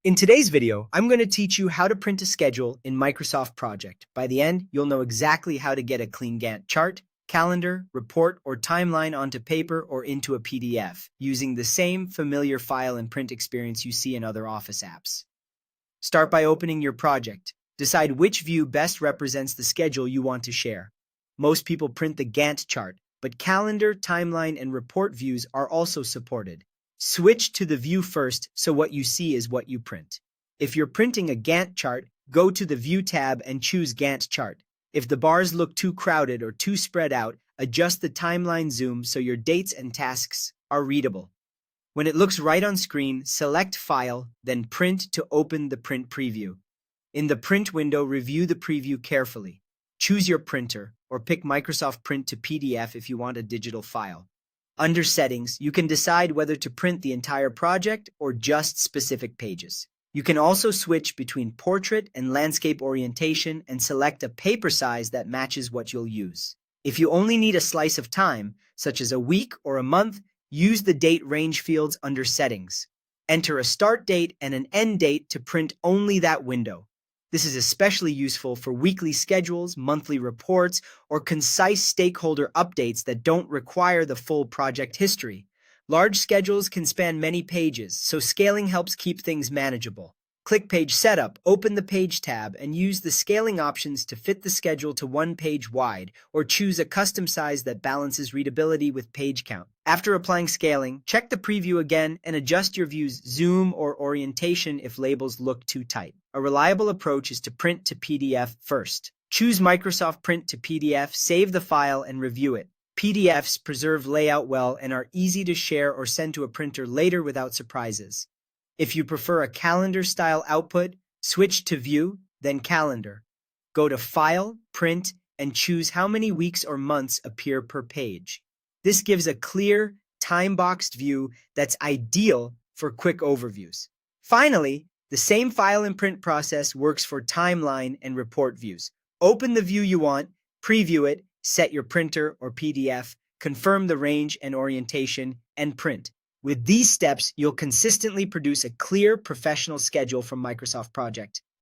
In today's video, I'm going to teach you how to print a schedule in Microsoft Project. By the end, you'll know exactly how to get a clean Gantt chart, calendar, report, or timeline onto paper or into a PDF, using the same familiar file and print experience you see in other Office apps. Start by opening your project. Decide which view best represents the schedule you want to share. Most people print the Gantt chart, but calendar, timeline, and report views are also supported. Switch to the view first so what you see is what you print. If you're printing a Gantt chart, go to the View tab and choose Gantt chart. If the bars look too crowded or too spread out, adjust the timeline zoom so your dates and tasks are readable. When it looks right on screen, select File, then Print to open the print preview. In the print window, review the preview carefully. Choose your printer, or pick Microsoft Print to PDF if you want a digital file. Under Settings, you can decide whether to print the entire project or just specific pages. You can also switch between portrait and landscape orientation and select a paper size that matches what you'll use. If you only need a slice of time, such as a week or a month, use the date range fields under Settings. Enter a start date and an end date to print only that window. This is especially useful for weekly schedules, monthly reports, or concise stakeholder updates that don't require the full project history. Large schedules can span many pages, so scaling helps keep things manageable. Click Page Setup, open the Page tab, and use the scaling options to fit the schedule to one page wide, or choose a custom size that balances readability with page count. After applying scaling, check the preview again and adjust your view's zoom or orientation if labels look too tight. A reliable approach is to print to PDF first. Choose Microsoft Print to PDF, save the file, and review it. PDFs preserve layout well and are easy to share or send to a printer later without surprises. If you prefer a calendar-style output, switch to View, then Calendar. Go to File, Print, and choose how many weeks or months appear per page. This gives a clear, time-boxed view that's ideal for quick overviews. Finally, the same file and print process works for timeline and report views. Open the view you want, preview it, set your printer or PDF, confirm the range and orientation, and print. With these steps, you'll consistently produce a clear, professional schedule from Microsoft Project.